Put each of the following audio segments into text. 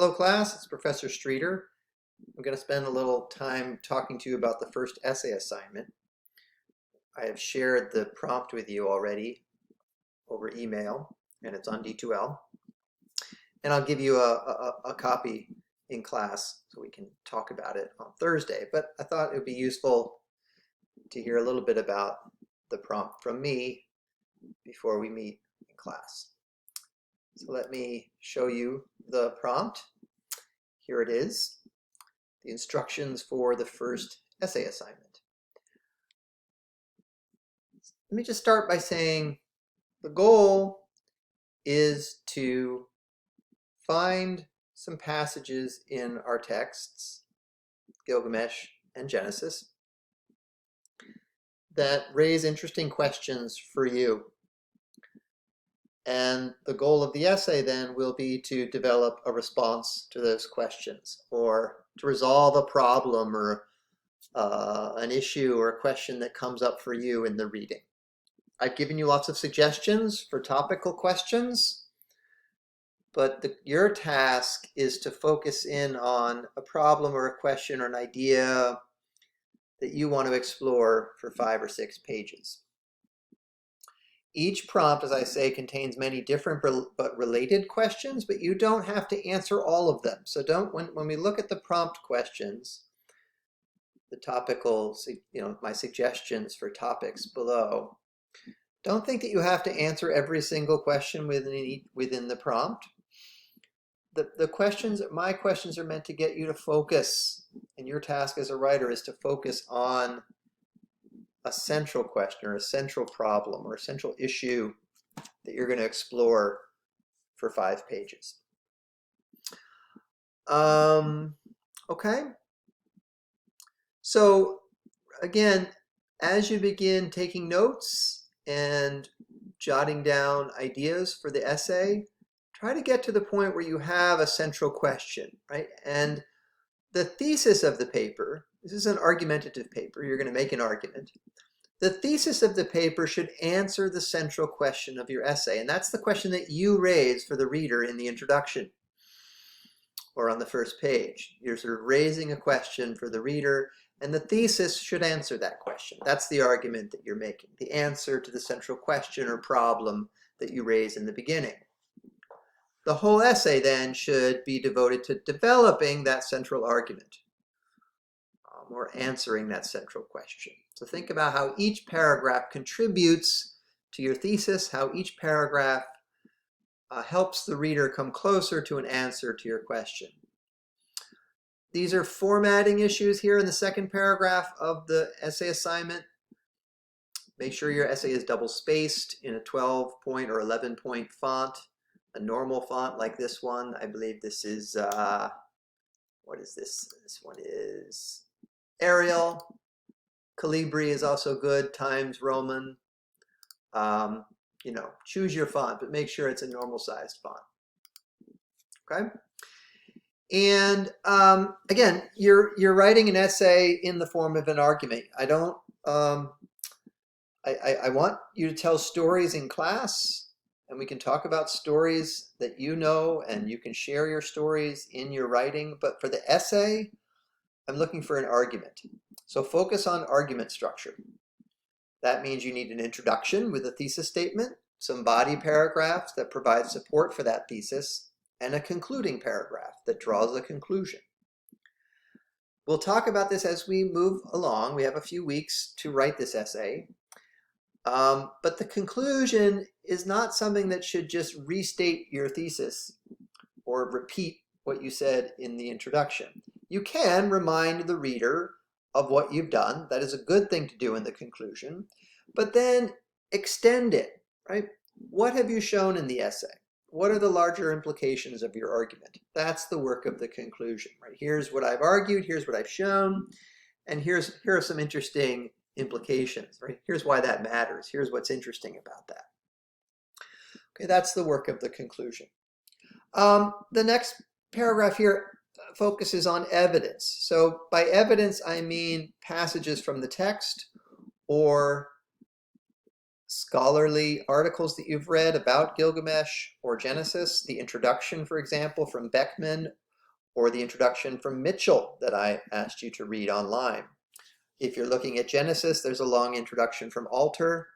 Hello class, it's Professor Streeter. I'm going to spend a little time talking to you about the first essay assignment. I have shared the prompt with you already over email, and it's on D2L. And I'll give you a copy in class so we can talk about it on Thursday. But I thought it would be useful to hear a little bit about the prompt from me before we meet in class. So let me show you the prompt. Here it is, the instructions for the first essay assignment. Let me just start by saying the goal is to find some passages in our texts, Gilgamesh and Genesis, that raise interesting questions for you. And the goal of the essay then will be to develop a response to those questions, or to resolve a problem or an issue or a question that comes up for you in the reading. I've given you lots of suggestions for topical questions, but your task is to focus in on a problem or a question or an idea that you want to explore for 5 or 6 pages. Each prompt, as I say, contains many different but related questions, but you don't have to answer all of them. So when we look at the prompt questions, the topical, my suggestions for topics below, don't think that you have to answer every single question within the prompt. My questions are meant to get you to focus, and your task as a writer is to focus on a central question or a central problem or a central issue that you're going to explore for 5 pages. Okay. So again, as you begin taking notes and jotting down ideas for the essay, try to get to the point where you have a central question, right? And the thesis of the paper, this is an argumentative paper, you're going to make an argument. The thesis of the paper should answer the central question of your essay, and that's the question that you raise for the reader in the introduction or on the first page. You're sort of raising a question for the reader, and the thesis should answer that question. That's the argument that you're making, the answer to the central question or problem that you raise in the beginning. The whole essay then should be devoted to developing that central argument, or answering that central question. So think about how each paragraph contributes to your thesis, how each paragraph helps the reader come closer to an answer to your question. These are formatting issues here in the second paragraph of the essay assignment. Make sure your essay is double spaced in a 12-point or 11-point font, a normal font like this one. I believe this is, what is this? This one is Arial. Calibri is also good, Times Roman. Choose your font, but make sure it's a normal sized font. Okay? And again, you're writing an essay in the form of an argument. I want you to tell stories in class, and we can talk about stories that you know, and you can share your stories in your writing. But for the essay, I'm looking for an argument. So focus on argument structure. That means you need an introduction with a thesis statement, some body paragraphs that provide support for that thesis, and a concluding paragraph that draws a conclusion. We'll talk about this as we move along. We have a few weeks to write this essay. But the conclusion is not something that should just restate your thesis or repeat what you said in the introduction. You can remind the reader of what you've done. That is a good thing to do in the conclusion, but then extend it, right? What have you shown in the essay? What are the larger implications of your argument? That's the work of the conclusion, right? Here's what I've argued, here's what I've shown, and here are some interesting implications, right? Here's why that matters. Here's what's interesting about that. Okay, that's the work of the conclusion. The next paragraph here focuses on evidence. So by evidence, I mean passages from the text or scholarly articles that you've read about Gilgamesh or Genesis, the introduction, for example, from Beckman, or the introduction from Mitchell that I asked you to read online. If you're looking at Genesis, there's a long introduction from Alter.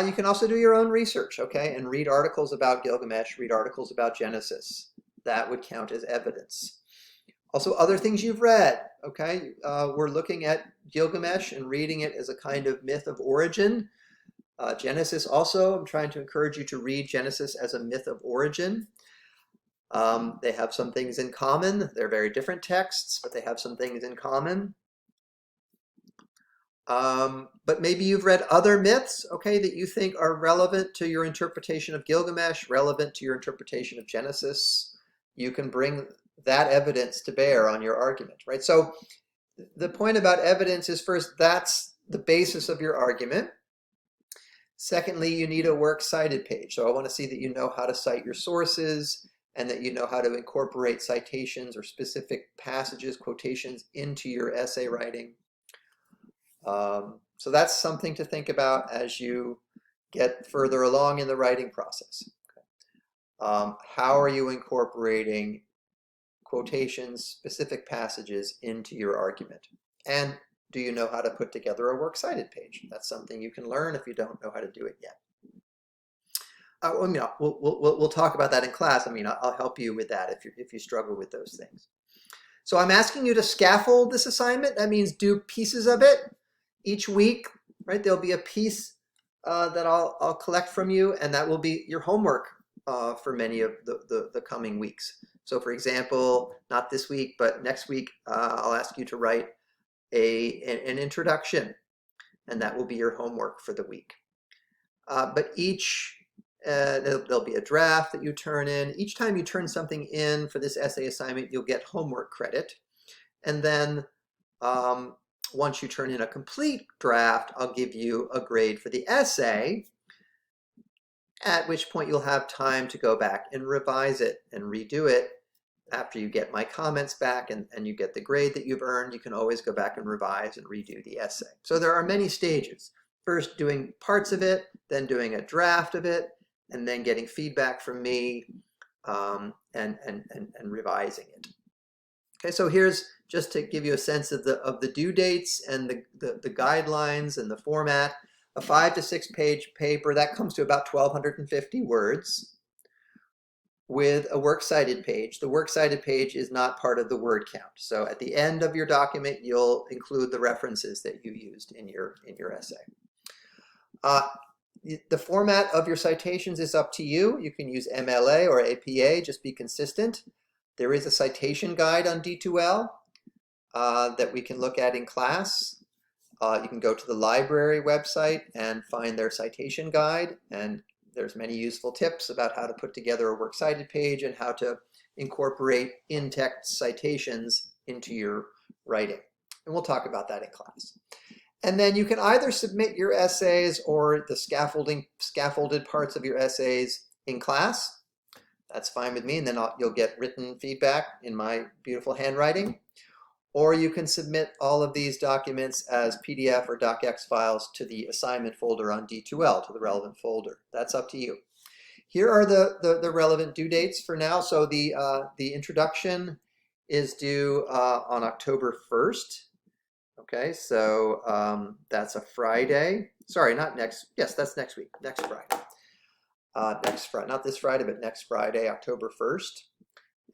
You can also do your own research, okay, and read articles about Gilgamesh, read articles about Genesis. That would count as evidence. Also, other things you've read, okay? We're looking at Gilgamesh and reading it as a kind of myth of origin. Genesis also, I'm trying to encourage you to read Genesis as a myth of origin. They have some things in common. They're very different texts, but they have some things in common. But maybe you've read other myths, okay, that you think are relevant to your interpretation of Gilgamesh, relevant to your interpretation of Genesis. You can bring that evidence to bear on your argument, right? So the point about evidence is, first, that's the basis of your argument. Secondly, you need a works cited page. So I want to see that you know how to cite your sources and that you know how to incorporate citations or specific passages, quotations into your essay writing. So that's something to think about as you get further along in the writing process. How are you incorporating quotations, specific passages into your argument? And do you know how to put together a works cited page? That's something you can learn if you don't know how to do it yet. We'll talk about that in class. I mean, I'll help you with that if you struggle with those things. So I'm asking you to scaffold this assignment. That means do pieces of it each week, right? There'll be a piece that I'll collect from you, and that will be your homework for many of the coming weeks. So for example, not this week, but next week, I'll ask you to write an introduction, and that will be your homework for the week. But there'll be a draft that you turn in. Each time you turn something in for this essay assignment, you'll get homework credit. And then once you turn in a complete draft, I'll give you a grade for the essay, at which point you'll have time to go back and revise it and redo it. After you get my comments back and you get the grade that you've earned, you can always go back and revise and redo the essay. So there are many stages. First doing parts of it, then doing a draft of it, and then getting feedback from me and revising it. Okay, so here's just to give you a sense of the due dates and the guidelines and the format. A 5 to 6 page paper, that comes to about 1,250 words with a works cited page. The works cited page is not part of the word count. So at the end of your document, you'll include the references that you used in your essay. The format of your citations is up to you. You can use MLA or APA, just be consistent. There is a citation guide on D2L that we can look at in class. You can go to the library website and find their citation guide, and there's many useful tips about how to put together a works cited page and how to incorporate in-text citations into your writing. And we'll talk about that in class. And then you can either submit your essays or the scaffolded parts of your essays in class. That's fine with me, and then you'll get written feedback in my beautiful handwriting. Or you can submit all of these documents as PDF or docx files to the assignment folder on D2L, to the relevant folder. That's up to you. Here are the relevant due dates for now. So the introduction is due on October 1st. Okay, so that's a Friday. Sorry, not next. Yes, that's next week. Next Friday. Next Friday, not this Friday, but next Friday, October 1st.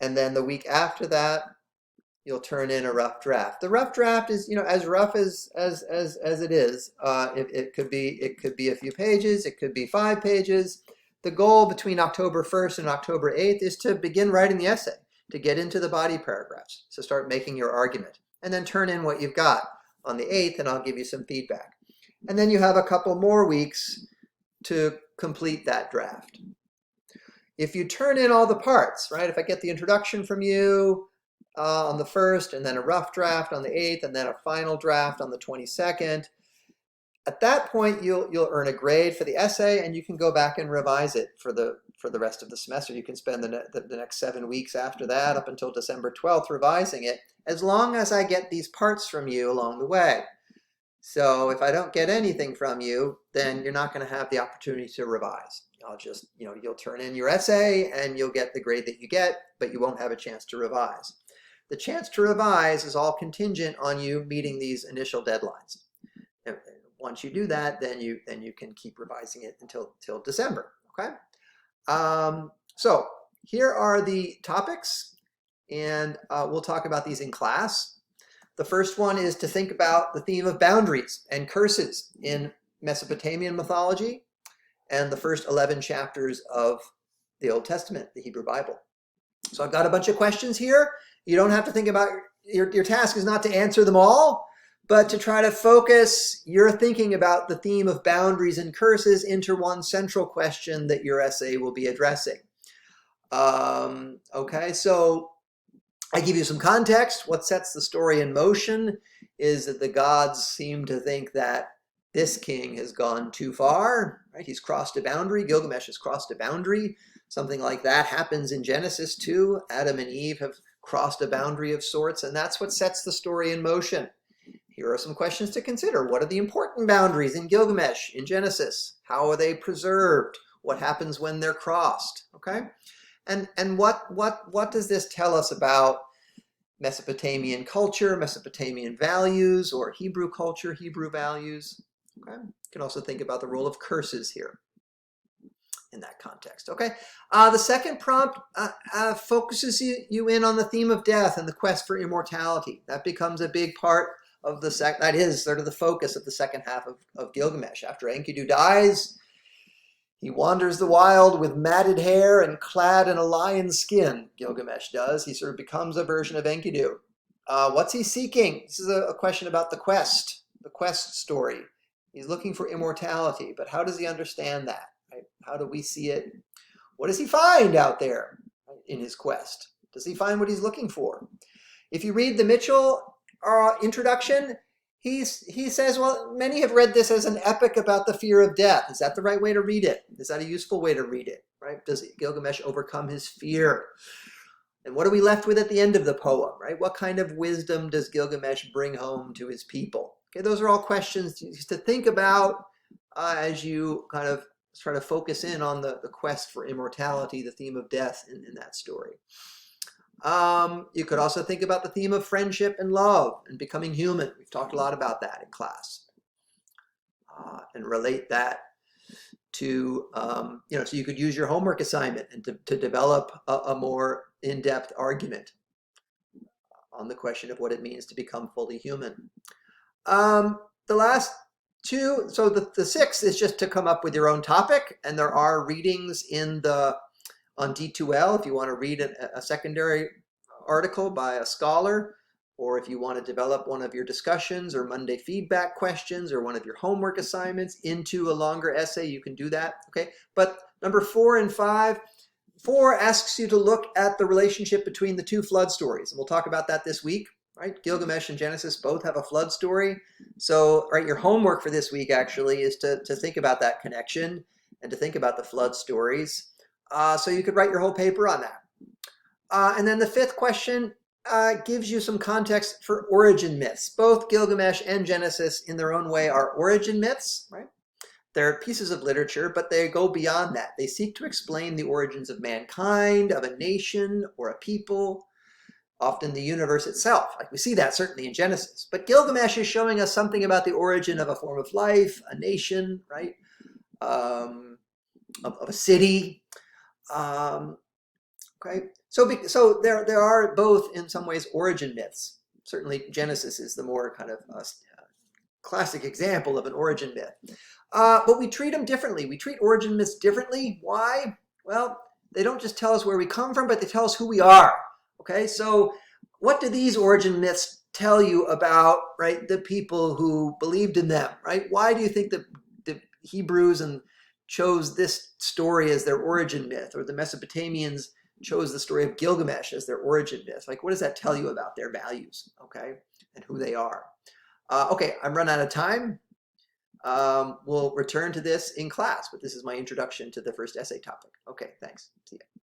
And then the week after that, you'll turn in a rough draft. The rough draft is, as rough as it is. It could be a few pages. It could be 5 pages. The goal between October 1st and October 8th is to begin writing the essay, to get into the body paragraphs, to start making your argument, and then turn in what you've got on the 8th, and I'll give you some feedback. And then you have a couple more weeks to complete that draft. If you turn in all the parts, right? If I get the introduction from you on the 1st, and then a rough draft on the 8th, and then a final draft on the 22nd, at that point you'll earn a grade for the essay, and you can go back and revise it for the rest of the semester. You can spend the next 7 weeks after that up until December 12th revising it, as long as I get these parts from you along the way. So if I don't get anything from you, then you're not going to have the opportunity to revise. I'll just, you'll turn in your essay and you'll get the grade that you get, but you won't have a chance to revise. the chance to revise is all contingent on you meeting these initial deadlines. And once you do that, then you can keep revising it until December. Okay. So here are the topics, and we'll talk about these in class. The first one is to think about the theme of boundaries and curses in Mesopotamian mythology and the first 11 chapters of the Old Testament, the Hebrew Bible. So I've got a bunch of questions here. You don't have to think about, your task is not to answer them all, but to try to focus your thinking about the theme of boundaries and curses into one central question that your essay will be addressing. Okay, so I give you some context. What sets the story in motion is that the gods seem to think that this king has gone too far, right? He's crossed a boundary. Gilgamesh has crossed a boundary. Something like that happens in Genesis too. Adam and Eve have crossed a boundary of sorts, and that's what sets the story in motion. Here are some questions to consider. What are the important boundaries in Gilgamesh, in Genesis? How are they preserved? What happens when they're crossed? Okay? And what does this tell us about Mesopotamian culture, Mesopotamian values, or Hebrew culture, Hebrew values? Okay? You can also think about the role of curses here in that context. Okay? The second prompt focuses you in on the theme of death and the quest for immortality. That becomes a big part of that is sort of the focus of the second half of Gilgamesh. After Enkidu dies, he wanders the wild with matted hair and clad in a lion's skin, Gilgamesh does. He sort of becomes a version of Enkidu. What's he seeking? This is a question about the quest story. He's looking for immortality, but how does he understand that? Right? How do we see it? What does he find out there in his quest? Does he find what he's looking for? If you read the Mitchell introduction, he says, well, many have read this as an epic about the fear of death. Is that the right way to read it? Is that a useful way to read it? Right? Does Gilgamesh overcome his fear? And what are we left with at the end of the poem? Right? What kind of wisdom does Gilgamesh bring home to his people? Okay, those are all questions to think about as you kind of try to focus in on the quest for immortality, the theme of death in that story. You could also think about the theme of friendship and love and becoming human. We've talked a lot about that in class. And relate that to, so you could use your homework assignment and to develop a more in-depth argument on the question of what it means to become fully human. The last two, so the sixth is just to come up with your own topic, and there are readings on D2L if you want to read a secondary article by a scholar, or if you want to develop one of your discussions or Monday feedback questions or one of your homework assignments into a longer essay, you can do that. Okay, but number 4 and 5, 4 asks you to look at the relationship between the two flood stories, and we'll talk about that this week. Right, Gilgamesh and Genesis both have a flood story. So, right, your homework for this week actually is to think about that connection and to think about the flood stories. So you could write your whole paper on that. And then the 5th question gives you some context for origin myths. Both Gilgamesh and Genesis in their own way are origin myths, right? They're pieces of literature, but they go beyond that. They seek to explain the origins of mankind, of a nation or a people, often the universe itself. Like we see that certainly in Genesis. But Gilgamesh is showing us something about the origin of a form of life, a nation, right? Of a city. Okay, so there are both in some ways origin myths. Certainly Genesis is the more kind of classic example of an origin myth. But we treat them differently. We treat origin myths differently. Why? Well, they don't just tell us where we come from, but they tell us who we are. Okay, so what do these origin myths tell you about, right, the people who believed in them, right? Why do you think that the Hebrews chose this story as their origin myth, or the Mesopotamians chose the story of Gilgamesh as their origin myth? Like, what does that tell you about their values, okay, and who they are? Okay, I'm run out of time. We'll return to this in class, but this is my introduction to the first essay topic. Okay, thanks. See ya.